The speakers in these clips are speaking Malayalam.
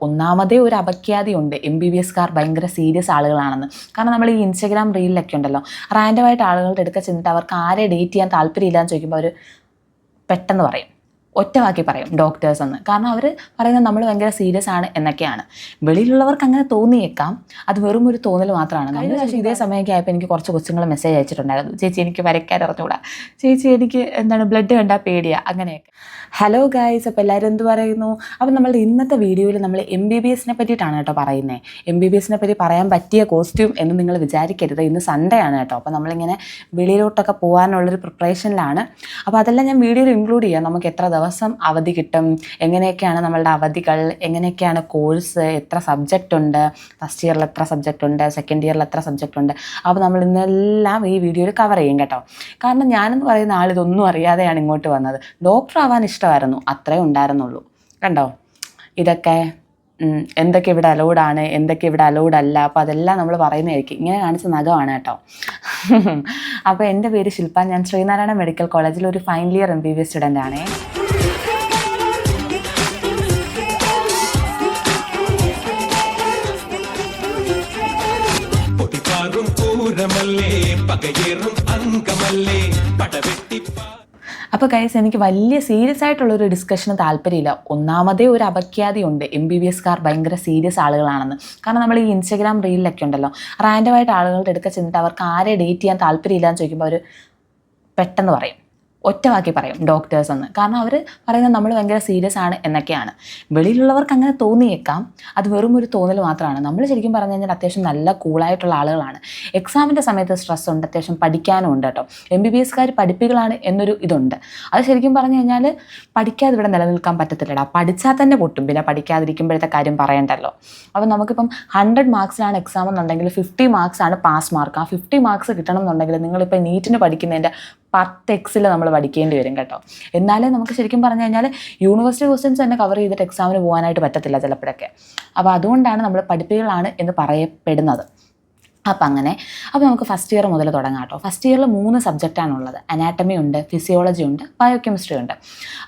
ഒന്നാമതേ ഒരു അപഖ്യാതിയുണ്ട് MBBS-കാർ ഭയങ്കര സീരിയസ് ആളുകളാണെന്ന്. കാരണം നമ്മൾ ഈ ഇൻസ്റ്റഗ്രാം റീലിലൊക്കെ ഉണ്ടല്ലോ, റാൻഡമായിട്ട് ആളുകളുടെ അടുക്ക ചെന്നിട്ട് അവർക്ക് ആരെ ഡേറ്റ് ചെയ്യാൻ താല്പര്യമില്ല എന്ന് ചോദിക്കുമ്പോൾ അവർ പെട്ടെന്ന് പറയും, ഒറ്റവാക്കി പറയും ഡോക്ടേഴ്സ് എന്ന്. കാരണം അവർ പറയുന്നത് നമ്മൾ ഭയങ്കര സീരിയസ് ആണ് എന്നൊക്കെയാണ്. വെളിയിലുള്ളവർക്ക് അങ്ങനെ തോന്നിയേക്കാം, അത് വെറും ഒരു തോന്നൽ മാത്രമാണ്. നമ്മൾ പക്ഷേ ഇതേ സമയമൊക്കെ ആയപ്പോൾ എനിക്ക് കുറച്ച് കൊച്ചുങ്ങൾ മെസ്സേജ് അയച്ചിട്ടുണ്ടായിരുന്നു, ചേച്ചി എനിക്ക് വരയ്ക്കാൻ അറിഞ്ഞുകൂടാ, ചേച്ചി എനിക്ക് ബ്ലഡ് കണ്ടാൽ പേടിയാണ്, അങ്ങനെയൊക്കെ. ഹലോ ഗായ്സ്, അപ്പോൾ എല്ലാവരും എന്ത് പറയുന്നു? അപ്പോൾ നമ്മളുടെ ഇന്നത്തെ വീഡിയോയിൽ നമ്മൾ MBBS-നെ പറ്റിയിട്ടാണ് കേട്ടോ പറയുന്നത്. MBBS-നെ പറ്റി പറയാൻ പറ്റിയ കോസ്റ്റ്യൂം എന്ന് നിങ്ങൾ വിചാരിക്കരുത്. ഇന്ന് സൺഡേ ആണ് കേട്ടോ. അപ്പോൾ നമ്മളിങ്ങനെ വെളിയിലോട്ടൊക്കെ പോകാനുള്ളൊരു പ്രിപ്പറേഷനിലാണ്. അപ്പോൾ അതെല്ലാം ഞാൻ വീഡിയോയിൽ ഇൻക്ലൂഡ് ചെയ്യാം. നമുക്ക് എത്ര ദിവസം അവധി കിട്ടും, എങ്ങനെയൊക്കെയാണ് നമ്മളുടെ അവധികൾ, എങ്ങനെയൊക്കെയാണ് കോഴ്സ്, എത്ര സബ്ജക്റ്റ് ഉണ്ട്, ഫസ്റ്റ് ഇയറിൽ എത്ര സബ്ജക്റ്റ് ഉണ്ട്, സെക്കൻഡ് ഇയറിൽ എത്ര സബ്ജക്റ്റ് ഉണ്ട്. അപ്പോൾ നമ്മൾ ഇന്നെല്ലാം ഈ വീഡിയോയിൽ കവർ ചെയ്യും കേട്ടോ. കാരണം ഞാനെന്ന് പറയുന്ന ആൾ ഇതൊന്നും അറിയാതെയാണ് ഇങ്ങോട്ട് വന്നത്. ഡോക്ടർ ആവാൻ ഇഷ്ടമായിരുന്നു, അത്രേ ഉണ്ടായിരുന്നുള്ളൂ. കണ്ടോ ഇതൊക്കെ എന്തൊക്കെ ഇവിടെ അലൗഡാണ്, എന്തൊക്കെ ഇവിടെ അലൗഡ് അല്ല, അപ്പോൾ അതെല്ലാം നമ്മൾ പറയുന്നതായിരിക്കും. ഇങ്ങനെ കാണിച്ച നഖമാണ് കേട്ടോ. അപ്പോൾ എൻ്റെ പേര് ശില്പ, ഞാൻ ശ്രീനാരായണ മെഡിക്കൽ കോളേജിൽ ഒരു ഫൈനൽ ഇയർ MBBS സ്റ്റുഡൻ്റ് ആണേ. അപ്പോൾ ഗൈസ്, എനിക്ക് വലിയ സീരിയസ് ആയിട്ടുള്ളൊരു ഡിസ്കഷന് താല്പര്യമില്ല. ഒന്നാമതേ ഒരു അപഖ്യാതിയുണ്ട്, MBBS-കാർ ഭയങ്കര സീരിയസ് ആളുകളാണെന്ന്. കാരണം നമ്മൾ ഈ ഇൻസ്റ്റഗ്രാം റീലിലൊക്കെ ഉണ്ടല്ലോ, റാൻഡമായിട്ട് ആളുകളുടെ അടുക്ക ചെന്നിട്ട് അവർക്ക് ആരെ ഡേറ്റ് ചെയ്യാൻ താല്പര്യമില്ല എന്ന് ചോദിക്കുമ്പോൾ അവർ പെട്ടെന്ന് പറയും, ഒറ്റവാക്കി പറയും ഡോക്ടേഴ്സ് എന്ന്. കാരണം അവർ പറയുന്നത് നമ്മൾ ഭയങ്കര സീരിയസ് ആണ് എന്നൊക്കെയാണ്. വെളിയിലുള്ളവർക്ക് അങ്ങനെ തോന്നിയേക്കാം, അത് വെറും ഒരു തോന്നൽ മാത്രമാണ്. നമ്മൾ ശരിക്കും പറഞ്ഞു കഴിഞ്ഞാൽ അത്യാവശ്യം നല്ല കൂളായിട്ടുള്ള ആളുകളാണ്. എക്സാമിൻ്റെ സമയത്ത് സ്ട്രെസ് ഉണ്ട്, അത്യാവശ്യം പഠിക്കാനും ഉണ്ട് കേട്ടോ. MBBS-കാർ പഠിപ്പികളാണ് എന്നൊരു ഇതുണ്ട്. അത് ശരിക്കും പറഞ്ഞു കഴിഞ്ഞാൽ പഠിക്കാതെ ഇവിടെ നിലനിൽക്കാൻ പറ്റത്തില്ലടാ. പഠിച്ചാൽ തന്നെ പൊട്ടും, പിന്നെ പഠിക്കാതിരിക്കുമ്പോഴത്തെ കാര്യം പറയണ്ടല്ലോ. അപ്പോൾ നമുക്കിപ്പം 100 മാർക്സിലാണ് എക്സാം എന്നുണ്ടെങ്കിൽ 50 മാർക്സാണ് പാസ് മാർക്ക്. ആ 50 മാർക്സ് കിട്ടണം എന്നുണ്ടെങ്കിൽ നിങ്ങളിപ്പോൾ നീറ്റിന് പഠിക്കുന്നതിൻ്റെ 10x നമ്മൾ പഠിക്കേണ്ടി വരും കേട്ടോ. എന്നാലേ നമുക്ക് ശരിക്കും പറഞ്ഞു കഴിഞ്ഞാൽ യൂണിവേഴ്സിറ്റി ക്വസ്റ്റ്യൻസ് തന്നെ കവർ ചെയ്തിട്ട് എക്സാമിന് പോകാനായിട്ട് പറ്റത്തില്ല ചിലപ്പോഴൊക്കെ. അപ്പോൾ അതുകൊണ്ടാണ് നമ്മൾ പഠിപ്പികളാണ് എന്ന് പറയപ്പെടുന്നത്. അപ്പോൾ നമുക്ക് ഫസ്റ്റ് ഇയർ മുതൽ തുടങ്ങാം കേട്ടോ. ഫസ്റ്റ് ഇയറിൽ 3 സബ്ജക്റ്റാണുള്ളത്. അനാട്ടമി ഉണ്ട്, ഫിസിയോളജി ഉണ്ട്, ബയോകെമിസ്ട്രി ഉണ്ട്.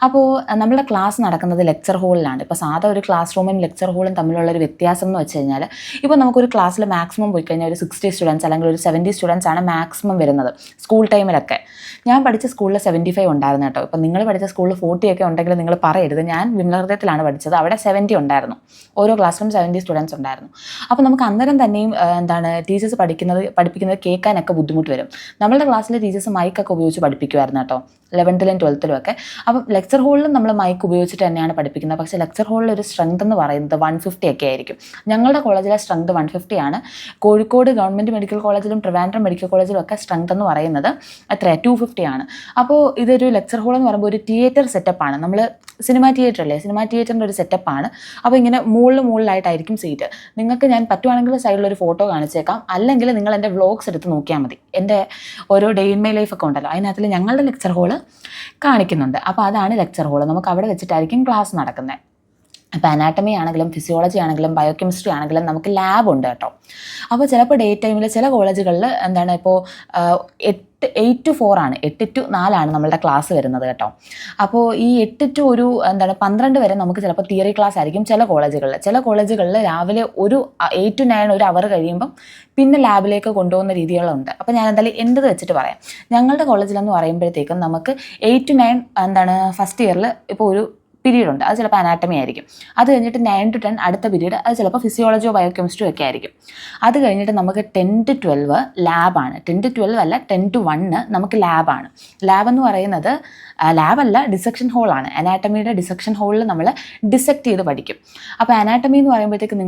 അപ്പോൾ നമ്മളുടെ ക്ലാസ് നടക്കുന്നത് ലെക്ചർ ഹോളിലാണ്. ഇപ്പോൾ സാധാ ഒരു ക്ലാസ് റൂമും ലെക്ചർ ഹോളും തമ്മിലുള്ളൊരു വ്യത്യാസം എന്ന് വെച്ച് കഴിഞ്ഞാൽ, ഇപ്പോൾ നമുക്കൊരു ക്ലാസ്സിൽ മാക്സിമം പോയി കഴിഞ്ഞാൽ ഒരു 60 സ്റ്റുഡൻസ് അല്ലെങ്കിൽ ഒരു 70 സ്റ്റുഡൻസ് ആണ് മാക്സിമം വരുന്നത് സ്കൂൾ ടൈമിലൊക്കെ. ഞാൻ പഠിച്ച സ്കൂളിൽ 75 ഉണ്ടായിരുന്നു കേട്ടോ. ഇപ്പോൾ നിങ്ങൾ പഠിച്ച സ്കൂളിൽ 40 ഒക്കെ ഉണ്ടെങ്കിൽ നിങ്ങൾ പറയരുത്. ഞാൻ വിമലഹൃദയത്തിലാണ് പഠിച്ചത്, അവിടെ 70 ഉണ്ടായിരുന്നു. ഓരോ ക്ലാസ്സിലും 70 സ്റ്റുഡൻസ് ഉണ്ടായിരുന്നു. അപ്പോൾ നമുക്ക് അന്നേരം തന്നെയും ടീച്ചേഴ്സ് പഠിപ്പിക്കുന്നത് കേൾക്കാനൊക്കെ ബുദ്ധിമുട്ട് വരും. നമ്മളുടെ ക്ലാസ്സിലെ ടീച്ചേഴ്സ് മൈക്കൊക്കെ ഉപയോഗിച്ച് പഠിപ്പിക്കുമായിരുന്നു കേട്ടോ, 11ലും 12ലും ഒക്കെ. അപ്പം ലെക്ചർ ഹോളിലും നമ്മൾ മൈക്ക് ഉപയോഗിച്ചിട്ട് തന്നെയാണ് പഠിപ്പിക്കുന്നത്. പക്ഷേ ലെക്ചർ ഹോളിൽ ഒരു സ്ട്രെങ്ത് എന്ന് പറയുന്നത് 150 ഒക്കെ ആയിരിക്കും. ഞങ്ങളുടെ കോളേജിലെ സ്ട്രെങ്ത് 150 ആണ്. കോഴിക്കോട് ഗവൺമെൻറ് മെഡിക്കൽ കോളേജിലും ട്രിവാൻഡ്രം മെഡിക്കൽ കോളേജിലും ഒക്കെ സ്ട്രെങ്ത് എന്ന് പറയുന്നത് എത്രയാണ്, 250 ആണ്. അപ്പോൾ ഇതൊരു ലെക്ചർ ഹോൾ എന്ന് പറയുമ്പോൾ ഒരു തിയേറ്റർ സെറ്റപ്പാണ്. നമ്മൾ സിനിമ തിയേറ്റർ അല്ലേ, സിനിമ തിയേറ്ററിൻ്റെ ഒരു സെറ്റപ്പാണ്. അപ്പോൾ ഇങ്ങനെ മുകളിലായിട്ടായിരിക്കും സീറ്റ്. നിങ്ങൾക്ക് ഞാൻ പറ്റുവാണെങ്കിൽ സൈഡിലൊരു ഫോട്ടോ കാണിച്ചേക്കാം, അല്ലെങ്കിൽ നിങ്ങൾ എൻ്റെ വ്ളോഗ്സ് എടുത്ത് നോക്കിയാൽ മതി. എൻ്റെ ഓരോ ഡേ ഇൻ മൈ ലൈഫൊക്കെ ഉണ്ടല്ലോ, അതിനകത്തിൽ ഞങ്ങളുടെ ലെക്ചർ ഹോള് കാണിക്കുന്നുണ്ട്. അപ്പോൾ അതാണ് ലെക്ചർ ഹോള്. നമുക്ക് അവിടെ വെച്ചിട്ടായിരിക്കും ക്ലാസ് നടക്കുന്നത്. അപ്പോൾ അനാട്ടമി ആണെങ്കിലും ഫിസിയോളജി ആണെങ്കിലും ബയോകെമിസ്ട്രി ആണെങ്കിലും നമുക്ക് ലാബ് ഉണ്ട് കേട്ടോ. അപ്പോൾ ചിലപ്പോൾ ഡേ ടൈമിൽ ചില കോളേജുകളിൽ ഇപ്പോൾ 8 to 4 ആണ്, 8 to 4 ആണ് നമ്മളുടെ ക്ലാസ് വരുന്നത് കേട്ടോ. അപ്പോൾ ഈ 8 to 12 വരെ നമുക്ക് ചിലപ്പോൾ തിയറി ക്ലാസ് ആയിരിക്കും ചില കോളേജുകളിൽ രാവിലെ ഒരു 8 to 9 ഒരു അവർ കഴിയുമ്പം പിന്നെ ലാബിലേക്ക് കൊണ്ടുപോകുന്ന രീതികളുണ്ട്. അപ്പോൾ ഞാൻ എന്തായാലും എൻ്റെത് വെച്ചിട്ട് പറയാം. ഞങ്ങളുടെ കോളേജിലെന്ന് പറയുമ്പോഴത്തേക്കും നമുക്ക് 8 to 9 ഫസ്റ്റ് ഇയറിൽ ഇപ്പോൾ ഒരു പീരീഡ് ഉണ്ട്, അത് ചിലപ്പോൾ അനാട്ടമി ആയിരിക്കും. അത് കഴിഞ്ഞിട്ട് 9 to 10 അടുത്ത പീരീഡ്, അത് ചിലപ്പോൾ ഫിസിയോളജിയോ ബയോകെമിസ്ട്രിയോ ഒക്കെ ആയിരിക്കും. അത് കഴിഞ്ഞിട്ട് നമുക്ക് 10 to 12 ലാബാണ്. 10 to 12 അല്ല, 10 to 1 നമുക്ക് ലാബാണ്. ലാബ് എന്ന് പറയുന്നത് ലാബല്ല, ഡിസെക്ഷൻ ഹോളാണ്. അനാട്ടമിയുടെ ഡിസെക്ഷൻ ഹോളിൽ നമ്മൾ ഡിസെക്റ്റ് ചെയ്ത് പഠിക്കും. അപ്പോൾ അനാട്ടമി എന്ന് പറയുമ്പോഴത്തേക്ക്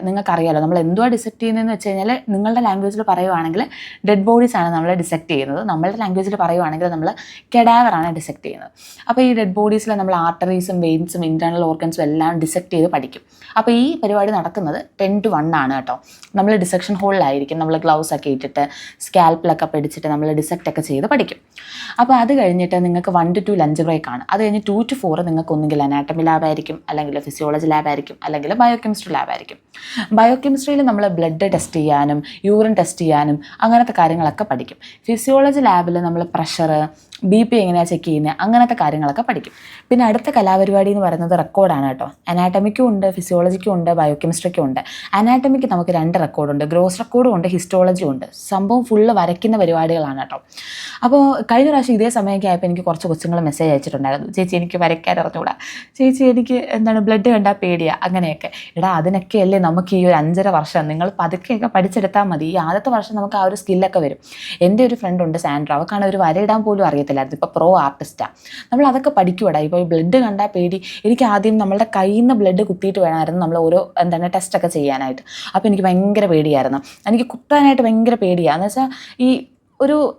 നിങ്ങൾക്കറിയാലോ നമ്മൾ എന്തുവാ ഡിസെക്റ്റ് ചെയ്യുന്നതെന്ന് വെച്ച് കഴിഞ്ഞാൽ, നിങ്ങളുടെ ലാംഗ്വേജിൽ പറയുവാണെങ്കിൽ ഡെഡ് ബോഡീസ് ആണ് നമ്മൾ ഡിസെക്റ്റ് ചെയ്യുന്നത്. നമ്മളുടെ ലാംഗ്വേജിൽ പറയുവാണെങ്കിൽ നമ്മൾ കെഡാവറാണ് ഡിസെക്റ്റ് ചെയ്യുന്നത്. അപ്പോൾ ഈ ഡെഡ് ബോഡീസിൽ നമ്മൾ ആർട്ടറീസും വെയിൻസും ഇൻറ്റേർണൽ ഓർഗൻസും എല്ലാം ഡിസെക്റ്റ് ചെയ്ത് പഠിക്കും. അപ്പോൾ ഈ പരിപാടി നടക്കുന്നത് 10 to 1 ആണ് കേട്ടോ. നമ്മൾ ഡിസെക്ഷൻ ഹോളിലായിരിക്കും, നമ്മൾ ഗ്ലൗസ് ഒക്കെ ഇട്ടിട്ട് സ്കാൽപ്പിലൊക്കെ പിടിച്ചിട്ട് നമ്മൾ ഡിസെക്റ്റ് ഒക്കെ ചെയ്ത് പഠിക്കും. അപ്പോൾ അത് കഴിഞ്ഞിട്ട് നിങ്ങൾക്ക് 1 to 2 ലഞ്ച് ബ്രേക്ക് ആണ്. അത് കഴിഞ്ഞ് 2 to 4 നിങ്ങൾക്ക് ഒന്നുകിൽ അനാട്ടമി ലാബായിരിക്കും, അല്ലെങ്കിൽ ഫിസിയോളജി ലാബായിരിക്കും, അല്ലെങ്കിൽ ബയോകെമിസ്ട്രി ലാബായിരിക്കും. ബയോകെമിസ്ട്രിയിൽ നമ്മൾ ബ്ലഡ് ടെസ്റ്റ് ചെയ്യാനും യൂറിൻ ടെസ്റ്റ് ചെയ്യാനും അങ്ങനത്തെ കാര്യങ്ങളൊക്കെ പഠിക്കും. ഫിസിയോളജി ലാബിൽ നമ്മൾ പ്രഷർ, BP എങ്ങനെയാണ് ചെക്ക് ചെയ്യുന്നത്, അങ്ങനത്തെ കാര്യങ്ങളൊക്കെ പഠിക്കും. പിന്നെ അടുത്ത കലാപരിപാടി എന്ന് പറയുന്നത് റെക്കോർഡാണ് കേട്ടോ. അനാറ്റമിക്കും ഉണ്ട്, ഫിസിയോളജിക്കും ഉണ്ട്, ബയോകെമിസ്ട്രിക്കും ഉണ്ട്. അനാറ്റമിക്ക് നമുക്ക് 2 റെക്കോർഡുണ്ട്, ഗ്രോസ് റെക്കോർഡും ഉണ്ട്, ഹിസ്റ്റോളജിയും ഉണ്ട്. സംഭവം ഫുള്ള് വരയ്ക്കുന്ന പരിപാടികളാണ് കേട്ടോ. അപ്പോൾ കഴിഞ്ഞ പ്രാവശ്യം ഇതേ സമയമൊക്കെ ആയപ്പോൾ എനിക്ക് കുറച്ച് കൊച്ചുങ്ങൾ മെസ്സേജ് അയച്ചിട്ടുണ്ടായിരുന്നു, ചേച്ചി എനിക്ക് വരയ്ക്കാൻ അറിഞ്ഞുകൂടാ, ചേച്ചി എനിക്ക് ബ്ലഡ് കണ്ടാൽ പേടിയാണ്, അങ്ങനെയൊക്കെ. അതിനൊക്കെയല്ലേ നമുക്ക് ഈ ഒരു 5.5 വർഷം, നിങ്ങൾ പതുക്കെയൊക്കെ പഠിച്ചെടുത്താൽ മതി. ഈ ആദ്യത്തെ വർഷം നമുക്ക് ആ ഒരു സ്കില്ലൊക്കെ വരും. എൻ്റെ ഒരു ഫ്രണ്ട് ഉണ്ട് സാൻഡ്ര, അവൾക്കാണ് ഒരു വരയിടാൻ പോലും അറിയത്തില്ലായിരുന്നു, ഇപ്പോൾ പ്രോ ആർട്ടിസ്റ്റാണ്. നമ്മൾ അതൊക്കെ പഠിക്കൂടാ. ഇപ്പോൾ ഈ ബ്ലഡ് കണ്ടാൽ പേടി, എനിക്ക് ആദ്യം നമ്മളുടെ കയ്യിൽ നിന്ന് ബ്ലഡ് കുത്തിയിട്ട് വേണമായിരുന്നു നമ്മൾ ഓരോ ടെസ്റ്റൊക്കെ ചെയ്യാനായിട്ട്. അപ്പോൾ എനിക്ക് ഭയങ്കര പേടിയായിരുന്നു, എനിക്ക് കുത്താനായിട്ട് ഭയങ്കര പേടിയാണ്. എന്ന് വെച്ചാൽ ഈ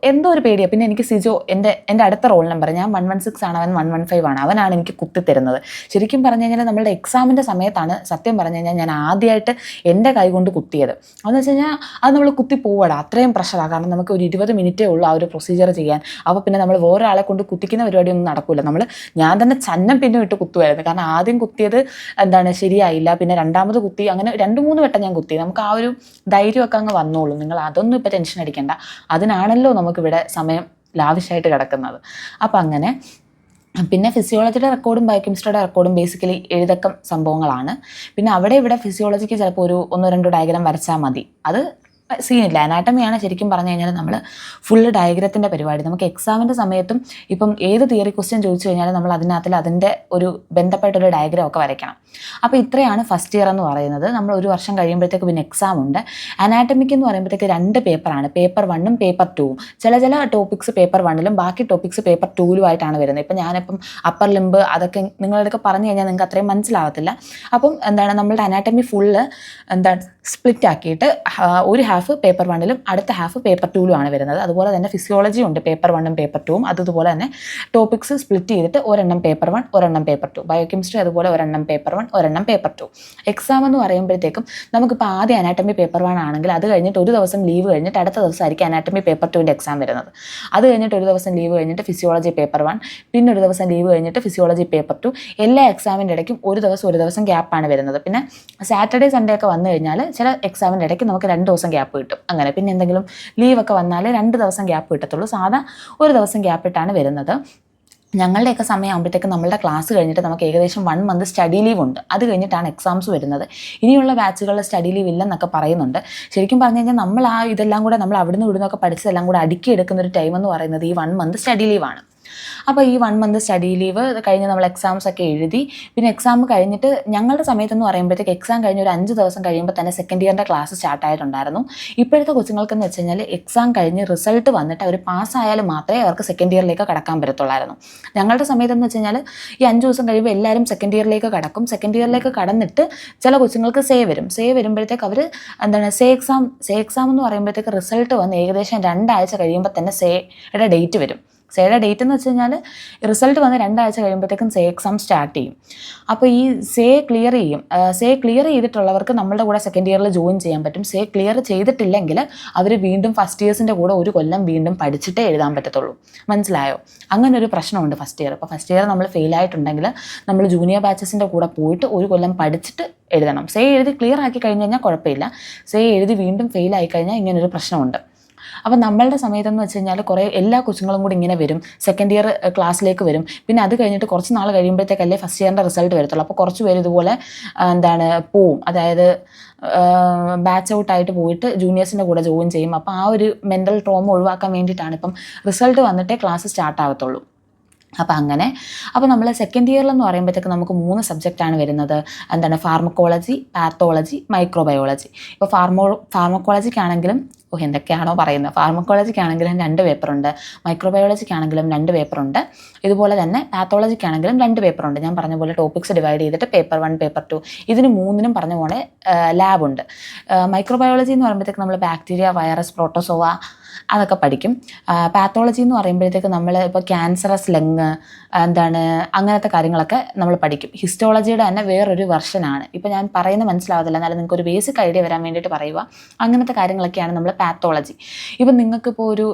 എന്തോ ഒരു പേടിയാണ്. പിന്നെ എനിക്ക് സിജോ, എൻ്റെ അടുത്ത റോൾ നമ്പർ, ഞാൻ 116 ആണ്, അവൻ 115 ആണ്, അവനാണ് എനിക്ക് കുത്തിത്തരുന്നത്. ശരിക്കും പറഞ്ഞു കഴിഞ്ഞാൽ നമ്മളുടെ എക്സാമിൻ്റെ സമയത്താണ് സത്യം പറഞ്ഞു കഴിഞ്ഞാൽ ഞാൻ ആദ്യമായിട്ട് എൻ്റെ കൈ കൊണ്ട് കുത്തിയത്. അതെന്ന് വെച്ച് കഴിഞ്ഞാൽ അത് നമ്മൾ കുത്തി പോവടാ, അത്രയും പ്രഷറാണ്. കാരണം നമുക്ക് ഒരു 20 മിനിറ്റേ ഉള്ളൂ ആ ഒരു പ്രൊസീജിയർ ചെയ്യാൻ. അപ്പോൾ പിന്നെ നമ്മൾ വേറൊരാളെ കൊണ്ട് കുത്തിക്കുന്ന പരിപാടിയൊന്നും നടക്കില്ല. ഞാൻ തന്നെ ചന്നം പിന്നെ ഇട്ട് കുത്തുമായിരുന്നു. കാരണം ആദ്യം കുത്തിയത് ശരിയായില്ല, പിന്നെ രണ്ടാമത് കുത്തി, അങ്ങനെ 2-3 വട്ടം ഞാൻ കുത്തി. നമുക്ക് ആ ഒരു ധൈര്യമൊക്കെ അങ്ങ് വന്നോളൂ. നിങ്ങൾ അതൊന്നും ഇപ്പോൾ ടെൻഷൻ അടിക്കേണ്ട, അതിനാണല്ലോ നമുക്കിവിടെ സമയം ലാവിഷായിട്ട് കിടക്കുന്നത്. അപ്പം അങ്ങനെ. പിന്നെ ഫിസിയോളജിയുടെ റെക്കോർഡും ബയോകെമിസ്ട്രിയുടെ റെക്കോർഡും ബേസിക്കലി എഴുതക്കം സംഭവങ്ങളാണ്. പിന്നെ അവിടെ ഇവിടെ ഫിസിയോളജിക്ക് ചിലപ്പോൾ ഒരു 1-2 ഡയഗ്രാം വരച്ചാൽ മതി, അത് സീനില്ല. അനാട്ടമിയാണ് ശരിക്കും പറഞ്ഞു കഴിഞ്ഞാൽ നമ്മൾ ഫുള്ള് ഡയഗ്രത്തിൻ്റെ പരിപാടി. നമുക്ക് എക്സാമിൻ്റെ സമയത്തും ഇപ്പം ഏത് തിയറി ക്വസ്റ്റ്യൻ ചോദിച്ചു കഴിഞ്ഞാൽ നമ്മൾ അതിൻ്റെ ഒരു ബന്ധപ്പെട്ടൊരു ഡയഗ്രാം ഒക്കെ വരയ്ക്കണം. അപ്പോൾ ഇത്രയാണ് ഫസ്റ്റ് ഇയർ എന്ന് പറയുന്നത്. നമ്മൾ 1 വർഷം കഴിയുമ്പോഴത്തേക്ക് പിന്നെ എക്സാം ഉണ്ട്. അനാറ്റമിക്ക് എന്ന് പറയുമ്പോഴത്തേക്ക് 2 പേപ്പറാണ്, പേപ്പർ 1ഉം പേപ്പർ 2ഉം. ചില ടോപ്പിക്സ് പേപ്പർ 1ലും ബാക്കി ടോപ്പിക്സ് പേപ്പർ 2ലുമായിട്ടാണ് വരുന്നത്. ഇപ്പം ഞാനിപ്പം അപ്പർ ലിംബ് അതൊക്കെ നിങ്ങളെടുക്കെ പറഞ്ഞു കഴിഞ്ഞാൽ നിങ്ങൾക്ക് അത്രയും മനസ്സിലാവത്തില്ല. അപ്പം നമ്മളുടെ അനാറ്റമി ഫുള്ള് സ്പ്ലിറ്റ് ആക്കിയിട്ട് ഒരു ഹാഫ് പേപ്പർ 1ലും അടുത്ത ഹാഫ് പേപ്പർ 2ലുമാണ് വരുന്നത്. അതുപോലെ തന്നെ ഫിസിയോളജി ഉണ്ട് പേപ്പർ 1ഉം പേപ്പർ 2ഉം. അതുപോലെ തന്നെ ടോപ്പിക്സ് സ്പ്ലിറ്റ് ചെയ്തിട്ട് ഒരെണ്ണം പേപ്പർ 1, ഒരെണ്ണം പേപ്പർ 2. ബയോകെമിസ്ട്രി അതുപോലെ ഒരെണ്ണം പേപ്പർ 1, ഒരെണ്ണം പേപ്പർ 2. എക്സാം എന്ന് പറയുമ്പോഴത്തേക്കും നമുക്കിപ്പോൾ ആദ്യം അനാറ്റമി പേപ്പർ 1 ആണെങ്കിൽ അത് കഴിഞ്ഞിട്ട് ഒരു ദിവസം ലീവ് കഴിഞ്ഞിട്ട് അടുത്ത ദിവസമായിരിക്കും അനാറ്റമി പേപ്പർ 2ൻ്റെ എക്സാം വരുന്നത്. അത് കഴിഞ്ഞിട്ട് ഒരു ദിവസം ലീവ് കഴിഞ്ഞിട്ട് ഫിസിയോളജി പേപ്പർ 1, പിന്നെ ഒരു ദിവസം ലീവ് കഴിഞ്ഞിട്ട് ഫിസിയോളജി പേപ്പർ 2. എല്ലാ എക്സാമിൻ്റെ ഇടയ്ക്കും ഒരു ദിവസം ഗ്യാപ്പാണ് വരുന്നത്. പിന്നെ സാറ്റർഡേ സൺഡേ ഒക്കെ വന്നു കഴിഞ്ഞാൽ ചില എക്സാമിൻ്റെ ഇടയ്ക്ക് നമുക്ക് 2 ദിവസം ഗ്യാപ്പ് കിട്ടും. അങ്ങനെ പിന്നെ എന്തെങ്കിലും ലീവൊക്കെ വന്നാൽ 2 ദിവസം ഗ്യാപ്പ് കിട്ടത്തുള്ളൂ. സാധാ ഒരു ദിവസം ഗ്യാപ്പിട്ടാണ് വരുന്നത്. ഞങ്ങളുടെയൊക്കെ സമയമാകുമ്പോഴത്തേക്ക് നമ്മളുടെ ക്ലാസ് കഴിഞ്ഞിട്ട് നമുക്ക് ഏകദേശം 1 മന്ത് സ്റ്റഡി ലീവ് ഉണ്ട്. അത് കഴിഞ്ഞിട്ടാണ് എക്സാംസ് വരുന്നത്. ഇനിയുള്ള ബാച്ചുകളിൽ സ്റ്റഡി ലീവ് ഇല്ലെന്നൊക്കെ പറയുന്നുണ്ട്. ശരിക്കും പറഞ്ഞു കഴിഞ്ഞാൽ നമ്മൾ ഇതെല്ലാം കൂടെ നമ്മൾ അവിടുന്ന് ഇവിടുന്നൊക്കെ പഠിച്ചതെല്ലാം കൂടെ അടുക്കി എടുക്കുന്ന ഒരു ടൈം എന്ന് പറയുന്നത് ഈ 1 മന്ത് സ്റ്റഡി ലീവാണ്. അപ്പോൾ ഈ 1 മന്ത് സ്റ്റഡി ലീവ് കഴിഞ്ഞ് നമ്മൾ എക്സാംസ് ഒക്കെ എഴുതി, പിന്നെ എക്സാം കഴിഞ്ഞിട്ട് ഞങ്ങളുടെ സമയത്തെന്ന് പറയുമ്പോഴത്തേക്ക് എക്സാം കഴിഞ്ഞ് ഒരു 5 ദിവസം കഴിയുമ്പോൾ തന്നെ സെക്കൻഡ് ഇയറിൻ്റെ ക്ലാസ് സ്റ്റാർട്ടായിട്ടുണ്ടായിരുന്നു. ഇപ്പോഴത്തെ കൊച്ചുങ്ങൾക്കെന്ന് വെച്ച് കഴിഞ്ഞാൽ എക്സാം കഴിഞ്ഞ് റിസൾട്ട് വന്നിട്ട് അവർ പാസ്സായാലും മാത്രമേ അവർക്ക് സെക്കൻഡ് ഇയറിലേക്ക് കടക്കാൻ പറ്റത്തുള്ളായിരുന്നു. ഞങ്ങളുടെ സമയത്തെന്ന് വെച്ച് കഴിഞ്ഞാൽ ഈ 5 ദിവസം കഴിയുമ്പോൾ എല്ലാവരും സെക്കൻഡ് ഇയറിലേക്ക് കടക്കും. സെക്കൻഡ് ഇയറിലേക്ക് കടന്നിട്ട് ചില കൊച്ചുങ്ങൾക്ക് സേ വരുമ്പോഴത്തേക്ക് അവർ സേ എക്സാം എന്ന് പറയുമ്പോഴത്തേക്ക് റിസൾട്ട് വന്ന് ഏകദേശം 2 ആഴ്ച കഴിയുമ്പോൾ തന്നെ സേയുടെ ഡേറ്റ് വരും. സേയുടെ ഡേറ്റ് എന്ന് വെച്ച് കഴിഞ്ഞാൽ റിസൾട്ട് വന്ന് 2 ആഴ്ച കഴിയുമ്പോഴത്തേക്കും സേ എക്സാം സ്റ്റാർട്ട് ചെയ്യും. അപ്പോൾ ഈ സേ ക്ലിയർ ചെയ്തിട്ടുള്ളവർക്ക് നമ്മളുടെ കൂടെ സെക്കൻഡ് ഇയറിൽ ജോയിൻ ചെയ്യാൻ പറ്റും. സേ ക്ലിയർ ചെയ്തിട്ടില്ലെങ്കിൽ അവർ വീണ്ടും ഫസ്റ്റ് ഇയേഴ്സിൻ്റെ കൂടെ 1 കൊല്ലം വീണ്ടും പഠിച്ചിട്ടേ എഴുതാൻ പറ്റത്തുള്ളൂ. മനസ്സിലായോ? അങ്ങനെ ഒരു പ്രശ്നമുണ്ട് ഫസ്റ്റ് ഇയർ. അപ്പോൾ ഫസ്റ്റ് ഇയർ നമ്മൾ ഫെയിലായിട്ടുണ്ടെങ്കിൽ നമ്മൾ ജൂനിയർ ബാച്ചസിൻ്റെ കൂടെ പോയിട്ട് 1 കൊല്ലം പഠിച്ചിട്ട് എഴുതണം. സേ എഴുതി ക്ലിയർ ആക്കി കഴിഞ്ഞ് കഴിഞ്ഞാൽ കുഴപ്പമില്ല. സേ എഴുതി വീണ്ടും ഫെയിലായി കഴിഞ്ഞാൽ ഇങ്ങനൊരു പ്രശ്നമുണ്ട്. അപ്പോൾ നമ്മളുടെ സമയത്തെന്ന് വെച്ച് കഴിഞ്ഞാൽ എല്ലാ കൊച്ചുങ്ങളും കൂടി ഇങ്ങനെ വരും, സെക്കൻഡ് ഇയർ ക്ലാസ്സിലേക്ക് വരും. പിന്നെ അത് കഴിഞ്ഞിട്ട് കുറച്ച് നാൾ കഴിയുമ്പോഴത്തേക്കല്ലേ ഫസ്റ്റ് ഇയറിൻ്റെ റിസൾട്ട് വരത്തുള്ളൂ. അപ്പോൾ കുറച്ച് പേര് ഇതുപോലെ പോവും, അതായത് ബാച്ച് ഔട്ടായിട്ട് പോയിട്ട് ജൂനിയേഴ്സിൻ്റെ കൂടെ ജോയിൻ ചെയ്യും. അപ്പോൾ ആ ഒരു മെൻ്റൽ ട്രോമ ഒഴിവാക്കാൻ വേണ്ടിയിട്ടാണ് ഇപ്പം റിസൾട്ട് വന്നിട്ടേ ക്ലാസ് സ്റ്റാർട്ട് ആവത്തുള്ളൂ. അപ്പോൾ നമ്മൾ സെക്കൻഡ് ഇയറിലെന്ന് പറയുമ്പോഴത്തേക്ക് നമുക്ക് 3 സബ്ജക്റ്റാണ് വരുന്നത്. Pharmacology, pathology, microbiology. ഇപ്പോൾ ഫാർമക്കോളജിക്കാണെങ്കിലും എന്തൊക്കെയാണോ പറയുന്നത്, ഫാർമക്കോളജിക്കാണെങ്കിലും 2 പേപ്പറുണ്ട്, മൈക്രോബയോളജിക്കാണെങ്കിലും 2 പേപ്പറുണ്ട്, ഇതുപോലെ തന്നെ പാത്തോളജിക്കാണെങ്കിലും 2 പേപ്പറുണ്ട്. ഞാൻ പറഞ്ഞ പോലെ ടോപ്പിക്സ് ഡിവൈഡ് ചെയ്തിട്ട് പേപ്പർ 1, പേപ്പർ 2 ഇതിന് 3നും പറഞ്ഞ പോലെ ലാബുണ്ട്. മൈക്രോബയോളജി എന്ന് പറയുമ്പോഴത്തേക്ക് നമ്മൾ ബാക്ടീരിയ, വൈറസ്, പ്രോട്ടോസോവ അതൊക്കെ പഠിക്കും. പാത്തോളജി എന്ന് പറയുമ്പോഴത്തേക്ക് നമ്മൾ ഇപ്പോൾ ക്യാൻസറസ് ലങ് അങ്ങനത്തെ കാര്യങ്ങളൊക്കെ നമ്മൾ പഠിക്കും. ഹിസ്റ്റോളജിയുടെ തന്നെ വേറൊരു വെർഷനാണ്. ഇപ്പോൾ ഞാൻ പറയുന്നത് മനസ്സിലാവത്തില്ല, എന്നാലും നിങ്ങൾക്ക് ഒരു ബേസിക് ഐഡിയ വരാൻ വേണ്ടിയിട്ട് പറയുക. അങ്ങനത്തെ കാര്യങ്ങളൊക്കെയാണ് നമ്മൾ പാത്തോളജി. ഇപ്പം നിങ്ങൾക്കിപ്പോൾ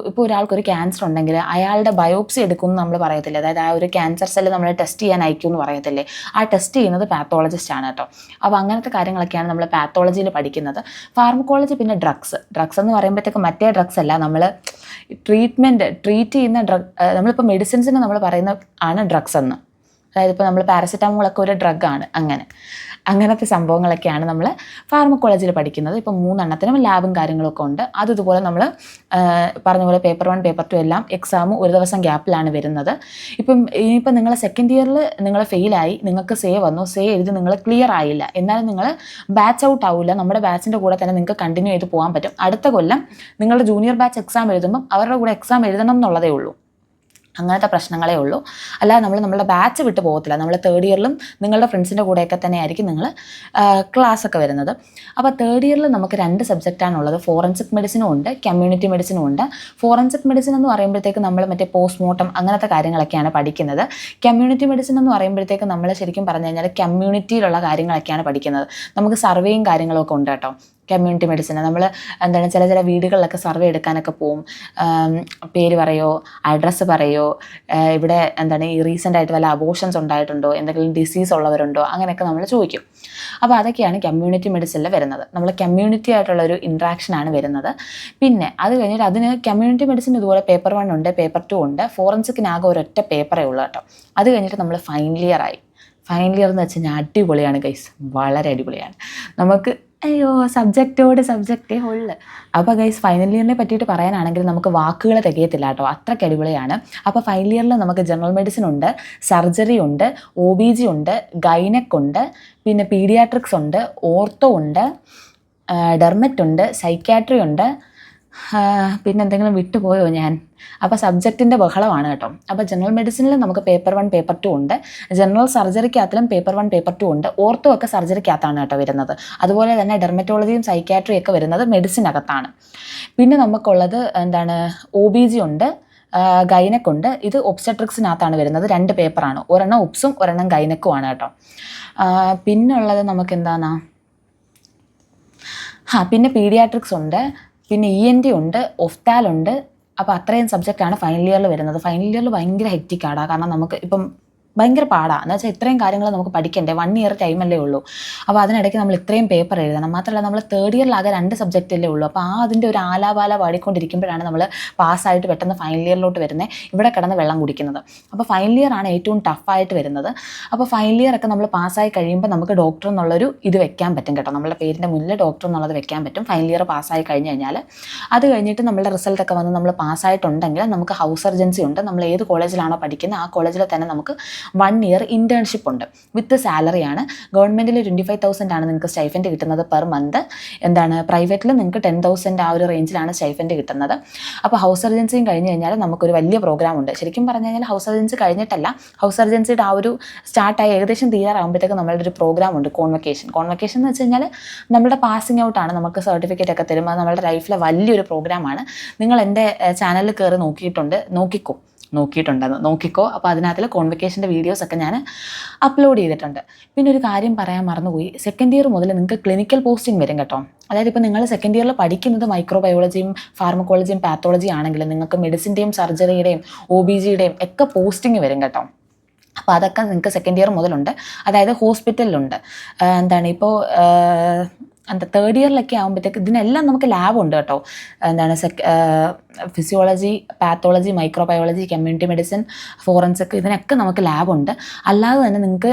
ഒരാൾക്കൊരു ക്യാൻസർ ഉണ്ടെങ്കിൽ അയാളുടെ ബയോപ്സി എടുക്കുമെന്ന് നമ്മൾ പറയത്തില്ലേ, അതായത് ആ ഒരു ക്യാൻസർ സെല്ല് നമ്മൾ ടെസ്റ്റ് ചെയ്യാൻ അയക്കുമെന്ന് പറയത്തില്ലേ, ആ ടെസ്റ്റ് ചെയ്യുന്നത് പാത്തോളജിസ്റ്റ് ആണ് കേട്ടോ. അപ്പോൾ അങ്ങനത്തെ കാര്യങ്ങളൊക്കെയാണ് നമ്മൾ പാത്തോളജിയിൽ പഠിക്കുന്നത്. ഫാർമക്കോളജി പിന്നെ ഡ്രഗ്സ് എന്ന് പറയുമ്പോഴത്തേക്ക് മറ്റേ ഡ്രഗ്സ് അല്ല, നമ്മൾ ട്രീറ്റ് ചെയ്യുന്ന നമ്മളിപ്പോൾ മെഡിസിൻസിന് നമ്മൾ പറയുന്ന ആണ് ഡ്രഗ്സ് എന്ന്. അതായത് ഇപ്പോൾ നമ്മൾ പാരസെറ്റാമോളൊക്കെ ഒരു ഡ്രഗാണ്. അങ്ങനത്തെ സംഭവങ്ങളൊക്കെയാണ് നമ്മൾ ഫാർമക്കോളജിയിൽ പഠിക്കുന്നത്. ഇപ്പം 3 എണ്ണത്തിനും ലാബും കാര്യങ്ങളൊക്കെ ഉണ്ട്. ഇതുപോലെ നമ്മൾ പറഞ്ഞ പോലെ പേപ്പർ 1 പേപ്പർ 2 എല്ലാം എക്സാം ഒരു ദിവസം ഗ്യാപ്പിലാണ് വരുന്നത്. ഇനിയിപ്പോൾ നിങ്ങൾ സെക്കൻഡ് ഇയറിൽ നിങ്ങൾ ഫെയിലായി, നിങ്ങൾക്ക് സേ വന്നു, സേ എഴുതി നിങ്ങൾ ക്ലിയർ ആയില്ല, എന്നാലും നിങ്ങൾ ബാച്ച് ഔട്ട് ആവില്ല. നമ്മുടെ ബാച്ചിൻ്റെ കൂടെ തന്നെ നിങ്ങൾക്ക് കണ്ടിന്യൂ ചെയ്ത് പോകാൻ പറ്റും. അടുത്ത കൊല്ലം നിങ്ങളുടെ ജൂനിയർ ബാച്ച് എക്സാം എഴുതുമ്പം അവരുടെ കൂടെ എക്സാം എഴുതണം എന്നുള്ളതേ ഉള്ളൂ. അങ്ങനത്തെ പ്രശ്നങ്ങളേ ഉള്ളൂ. അല്ലാതെ നമ്മളുടെ ബാച്ച് വിട്ട് പോകത്തില്ല. നമ്മൾ തേർഡ് ഇയറിലും നിങ്ങളുടെ ഫ്രണ്ട്സിൻ്റെ കൂടെയൊക്കെ തന്നെ ആയിരിക്കും നിങ്ങൾ ക്ലാസ്സൊക്കെ വരുന്നത്. അപ്പോൾ തേർഡ് ഇയറിൽ നമുക്ക് 2 സബ്ജക്റ്റാണുള്ളത്. ഫോറൻസിക് മെഡിസിനും ഉണ്ട്, കമ്മ്യൂണിറ്റി മെഡിസിനും ഉണ്ട്. ഫോറൻസിക് മെഡിസിൻ എന്ന് പറയുമ്പോഴത്തേക്ക് നമ്മൾ മറ്റേ പോസ്റ്റ്മോർട്ടം അങ്ങനത്തെ കാര്യങ്ങളൊക്കെയാണ് പഠിക്കുന്നത്. കമ്മ്യൂണിറ്റി മെഡിസിൻ എന്ന് പറയുമ്പോഴത്തേക്ക് നമ്മൾ ശരിക്കും പറഞ്ഞു കഴിഞ്ഞാൽ കമ്മ്യൂണിറ്റിയിലുള്ള കാര്യങ്ങളൊക്കെയാണ് പഠിക്കുന്നത്. നമുക്ക് സർവേയും കാര്യങ്ങളൊക്കെ ഉണ്ട് കേട്ടോ. കമ്മ്യൂണിറ്റി മെഡിസിൻ നമ്മൾ ചില വീടുകളിലൊക്കെ സർവേ എടുക്കാനൊക്കെ പോവും. പേര് പറയോ, അഡ്രസ്സ് പറയോ, ഇവിടെ ഈ റീസെൻ്റായിട്ട് വല്ല അബോഷൻസ് ഉണ്ടായിട്ടുണ്ടോ, എന്തെങ്കിലും ഡിസീസ് ഉള്ളവരുണ്ടോ, അങ്ങനെയൊക്കെ നമ്മൾ ചോദിക്കും. അപ്പോൾ അതൊക്കെയാണ് കമ്മ്യൂണിറ്റി മെഡിസിനിൽ വരുന്നത്. നമ്മൾ കമ്മ്യൂണിറ്റി ആയിട്ടുള്ളൊരു ഇൻട്രാക്ഷനാണ് വരുന്നത്. പിന്നെ അത് കഴിഞ്ഞിട്ട് അതിന് കമ്മ്യൂണിറ്റി മെഡിസിൻ ഇതുപോലെ പേപ്പർ 1 ഉണ്ട്, പേപ്പർ 2 ഉണ്ട്. ഫോറൻസിക്കിനാകെ ഒരൊറ്റ പേപ്പറേ ഉള്ളൂ കേട്ടോ. അത് കഴിഞ്ഞിട്ട് നമ്മൾ ഫൈനൽ ഇയർ ആയി. ഫൈനൽ ഇയർ എന്ന് വെച്ച് കഴിഞ്ഞാൽ അടിപൊളിയാണ് ഗൈസ്, വളരെ അടിപൊളിയാണ്. നമുക്ക് സബ്ജക്റ്റേ ഉള്ളു. അപ്പോൾ ഗൈസ് ഫൈനൽ ഇയറിനെ പറ്റിയിട്ട് പറയാനാണെങ്കിൽ നമുക്ക് വാക്കുകൾ തികയത്തില്ല കേട്ടോ, അത്രയ്ക്ക് അടിപൊളിയാണ്. അപ്പോൾ ഫൈനൽ ഇയറിൽ നമുക്ക് ജനറൽ മെഡിസിൻ ഉണ്ട്, സർജറി ഉണ്ട്, OBG ഉണ്ട്, ഗൈനക് ഉണ്ട്, പിന്നെ പീഡിയാട്രിക്സ് ഉണ്ട്, ഓർത്തോ ഉണ്ട്, ഡെർമറ്റ് ഉണ്ട്, സൈക്യാട്രി ഉണ്ട്, പിന്നെ എന്തെങ്കിലും വിട്ടുപോയോ ഞാൻ? അപ്പോൾ സബ്ജക്റ്റിൻ്റെ ബഹളമാണ് കേട്ടോ. അപ്പോൾ ജനറൽ മെഡിസിനിൽ നമുക്ക് പേപ്പർ 1 പേപ്പർ 2 ഉണ്ട്. ജനറൽ സർജറിക്കകത്തിലും പേപ്പർ 1 പേപ്പർ 2 ഉണ്ട്. ഓർത്തോ ഒക്കെ സർജറിക്കകത്താണ് കേട്ടോ വരുന്നത്. അതുപോലെ തന്നെ ഡെർമറ്റോളജിയും സൈക്യാട്രിയും ഒക്കെ വരുന്നത് മെഡിസിനകത്താണ്. പിന്നെ നമുക്കുള്ളത് OBG ഉണ്ട്, ഗൈനക് ഉണ്ട്. ഇത് ഒബ്സ്റ്റട്രിക്സിനകത്താണ് വരുന്നത്. 2 പേപ്പറാണ്, ഒരെണ്ണം ഒബ്സും ഒരെണ്ണം ഗൈനക്കുമാണ് കേട്ടോ. പിന്നുള്ളത് നമുക്ക് പിന്നെ പീഡിയാട്രിക്സ് ഉണ്ട്, പിന്നെ ENT ഉണ്ട്, ഒഫ്താലുണ്ട്. അപ്പോൾ അത്രയും സബ്ജക്റ്റാണ് ഫൈനൽ ഇയറിൽ വരുന്നത്. ഫൈനൽ ഇയറിൽ ഭയങ്കര ഹെക്റ്റിക്കാണ്. കാരണം നമുക്ക് ഇപ്പം ഭയങ്കര പാടാണ്. എന്ന് വെച്ചാൽ ഇത്രയും കാര്യങ്ങൾ നമുക്ക് പഠിക്കണ്ടേ, 1 ഇയർ ടൈമല്ലേ ഉള്ളൂ. അപ്പോൾ അതിനിടയ്ക്ക് നമ്മൾ ഇത്രയും പേപ്പർ എഴുതണം. മാത്രമല്ല നമ്മൾ തേർഡ് ഇയറിലാകെ 2 സബ്ജക്റ്റല്ലേ ഉള്ളൂ. അപ്പോൾ അതിൻ്റെ ഒരു ആലാപാല പാടിക്കൊണ്ടിരിക്കുമ്പോഴാണ് നമ്മൾ പാസ്സായിട്ട് പെട്ടെന്ന് ഫൈനൽ ഇയറിലോട്ട് വരുന്നത്, ഇവിടെ കിടന്ന് വെള്ളം കുടിക്കുന്നത്. അപ്പോൾ ഫൈനൽ ഇയർ ആണ് ഏറ്റവും ടഫായിട്ട് വരുന്നത്. അപ്പോൾ ഫൈനൽ ഇയർ ഒക്കെ നമ്മൾ പാസ്സായി കഴിയുമ്പോൾ നമുക്ക് ഡോക്ടർ എന്നുള്ളൊരു ഇത് വെക്കാൻ പറ്റും കേട്ടോ. നമ്മുടെ പേരിൻ്റെ മുന്നിൽ ഡോക്ടർ എന്നുള്ളത് വെക്കാൻ പറ്റും ഫൈനൽ ഇയർ പാസ്സായി കഴിഞ്ഞ് കഴിഞ്ഞാൽ. അത് കഴിഞ്ഞിട്ട് നമ്മളുടെ റിസൾട്ടൊക്കെ വന്ന് നമ്മൾ പാസ്സായിട്ടുണ്ടെങ്കിൽ നമുക്ക് ഹൗസ് സർജൻസി ഉണ്ട്. നമ്മൾ ഏത് കോളേജിലാണോ പഠിക്കുന്നത് ആ കോളേജിൽ തന്നെ നമുക്ക് 1 ഇയർ ഇൻറ്റേൺഷിപ്പ് ഉണ്ട്, വിത്ത് സാലറിയാണ്. ഗവൺമെൻറ്റിൽ 25,000 ആണ് നിങ്ങൾക്ക് സ്റ്റൈഫൻഡ് കിട്ടുന്നത് പെർ മന്ത്. പ്രൈവറ്റിൽ നിങ്ങൾക്ക് 10,000 ആ ഒരു റേഞ്ചിലാണ് സ്റ്റൈഫൻഡ് കിട്ടുന്നത്. അപ്പോൾ ഹൗസ് സർജൻസിയും കഴിഞ്ഞ് കഴിഞ്ഞാൽ നമുക്കൊരു വലിയ പ്രോഗ്രാം ഉണ്ട്. ശരിക്കും പറഞ്ഞു കഴിഞ്ഞാൽ ഹൗസ് സർജൻസി കഴിഞ്ഞിട്ടല്ല, ഹൗസ് സർജൻസിയുടെ ആ ഒരു സ്റ്റാർട്ടായി ഏകദേശം തീരാറാകുമ്പോഴത്തേക്ക് നമ്മളുടെ ഒരു പ്രോഗ്രാം ഉണ്ട്, കോൺവക്കേഷൻ എന്ന് വെച്ച് കഴിഞ്ഞാൽ നമ്മുടെ പാസിംഗ് ഔട്ടാണ്, നമുക്ക് സർട്ടിഫിക്കറ്റ് ഒക്കെ തരും. അത് നമ്മുടെ ലൈഫിലെ വലിയൊരു പ്രോഗ്രാമാണ്. നിങ്ങൾ എൻ്റെ ചാനലിൽ കയറി നോക്കിക്കോ. അപ്പോൾ അതിനകത്തിൽ കോൺവക്കേഷൻ്റെ വീഡിയോസൊക്കെ ഞാൻ അപ്ലോഡ് ചെയ്തിട്ടുണ്ട്. പിന്നെ ഒരു കാര്യം പറയാൻ മറന്നുപോയി, സെക്കൻഡ് ഇയർ മുതൽ നിങ്ങൾക്ക് ക്ലിനിക്കൽ പോസ്റ്റിംഗ് വരും കേട്ടോ. അതായത് ഇപ്പോൾ നിങ്ങൾ സെക്കൻഡ് ഇയറിൽ പഠിക്കുന്നത് മൈക്രോബയോളജിയും ഫാർമക്കോളജിയും പാത്തോളജി ആണെങ്കിൽ നിങ്ങൾക്ക് മെഡിസിൻ്റെയും സർജറിയുടെയും OBGയുടെയും ഒക്കെ പോസ്റ്റിംഗ് വരും കേട്ടോ. അപ്പോൾ അതൊക്കെ നിങ്ങൾക്ക് സെക്കൻഡ് ഇയർ മുതലുണ്ട്. അതായത് ഹോസ്പിറ്റലിലുണ്ട്. ഇപ്പോൾ തേർഡ് ഇയറിലൊക്കെ ആകുമ്പോഴത്തേക്ക് ഇതിനെല്ലാം നമുക്ക് ലാബ് ഉണ്ട് കേട്ടോ. Physiology, pathology, microbiology, community medicine, forensic, ഇതിനൊക്കെ നമുക്ക് ലാബുണ്ട്. അല്ലാതെ തന്നെ നിങ്ങൾക്ക്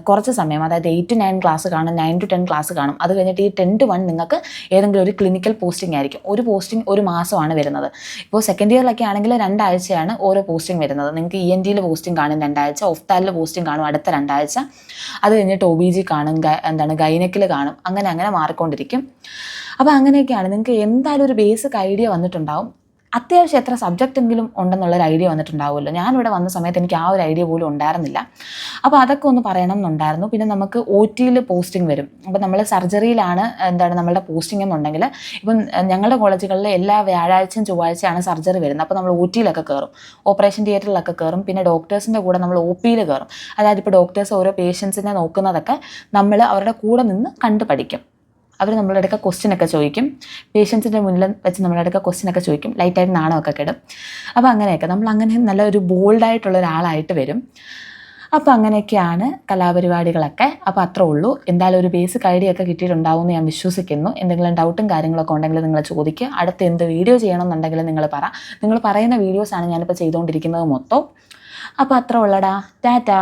കുറച്ച് സമയം, അതായത് 8 to 9 ക്ലാസ് കാണും, 9 to 10 ക്ലാസ് കാണും. അത് കഴിഞ്ഞിട്ട് ഈ 10 to 1 നിങ്ങൾക്ക് ഏതെങ്കിലും ഒരു ക്ലിനിക്കൽ പോസ്റ്റിംഗ് ആയിരിക്കും. ഒരു പോസ്റ്റിംഗ് ഒരു മാസമാണ് വരുന്നത്. ഇപ്പോൾ സെക്കൻഡ് ഇയറിലൊക്കെ ആണെങ്കിൽ 2 ആഴ്ചയാണ് ഓരോ പോസ്റ്റിംഗ് വരുന്നത്. നിങ്ങൾക്ക് ENTയിൽ പോസ്റ്റിംഗ് കാണും 2 ആഴ്ച, ഒഫ്താലിൽ പോസ്റ്റിംഗ് കാണും അടുത്ത 2 ആഴ്ച, അത് കഴിഞ്ഞിട്ട് OBG കാണും, ഗൈനക്കിൽ കാണും, അങ്ങനെ മാറിക്കൊണ്ടിരിക്കും. അപ്പോൾ അങ്ങനെയൊക്കെയാണ്. നിങ്ങൾക്ക് എന്തായാലും ഒരു ബേസിക് ഐഡിയ വന്നിട്ടുണ്ടാവും. അത്യാവശ്യം എത്ര സബ്ജക്റ്റ് എങ്കിലും ഉണ്ടെന്നുള്ളൊരു ഐഡിയ വന്നിട്ടുണ്ടാവുമല്ലോ. ഞാനിവിടെ വന്ന സമയത്ത് എനിക്ക് ആ ഒരു ഐഡിയ പോലും ഉണ്ടായിരുന്നില്ല. അപ്പോൾ അതൊക്കെ ഒന്ന് പറയണം എന്നുണ്ടായിരുന്നു. പിന്നെ നമുക്ക് OTയിൽ പോസ്റ്റിംഗ് വരും. അപ്പോൾ നമ്മൾ സർജറിയിലാണ് നമ്മളുടെ പോസ്റ്റിംഗ് എന്നുണ്ടെങ്കിൽ, ഇപ്പം ഞങ്ങളുടെ കോളേജുകളിൽ എല്ലാ വ്യാഴാഴ്ചയും ചൊവ്വാഴ്ചയാണ് സർജറി വരുന്നത്. അപ്പോൾ നമ്മൾ OTയിലൊക്കെ കയറും, ഓപ്പറേഷൻ തിയേറ്ററിലൊക്കെ കയറും. പിന്നെ ഡോക്ടേഴ്സിൻ്റെ കൂടെ നമ്മൾ OPയിൽ കയറും. അതായത് ഇപ്പോൾ ഡോക്ടേഴ്സ് ഓരോ പേഷ്യൻസിനെ നോക്കുന്നതൊക്കെ നമ്മൾ അവരുടെ കൂടെ നിന്ന് കണ്ടു പഠിക്കും. അവർ നമ്മളുടെ അടുക്ക ക്വസ്റ്റ്യനൊക്കെ ചോദിക്കും, പേഷ്യൻസിൻ്റെ മുന്നിൽ വെച്ച് നമ്മളുടെ അടുക്ക ക്വസ്റ്റ്യനൊക്കെ ചോദിക്കും, ലൈറ്റായിട്ട് നാണമൊക്കെ കിടും. അപ്പോൾ അങ്ങനെയൊക്കെ നമ്മൾ അങ്ങനെ നല്ല ഒരു ബോൾഡായിട്ടുള്ള ഒരാളായിട്ട് വരും. അപ്പോൾ അങ്ങനെയൊക്കെയാണ് കലാപരിപാടികളൊക്കെ. അപ്പോൾ അത്രേ ഉള്ളൂ. എന്തായാലും ഒരു ബേസിക് ഐഡിയ ഒക്കെ കിട്ടിയിട്ടുണ്ടാവും എന്ന് ഞാൻ വിശ്വസിക്കുന്നു. എന്തെങ്കിലും ഡൗട്ടും കാര്യങ്ങളൊക്കെ ഉണ്ടെങ്കിൽ നിങ്ങൾ ചോദിക്കുക. അടുത്ത് എന്ത് വീഡിയോ ചെയ്യണമെന്നുണ്ടെങ്കിൽ നിങ്ങൾ പറയുന്ന വീഡിയോസാണ് ഞാനിപ്പോൾ ചെയ്തുകൊണ്ടിരിക്കുന്നത് മൊത്തം. അപ്പോൾ അത്ര ഉള്ളടാ. ടാറ്റാ.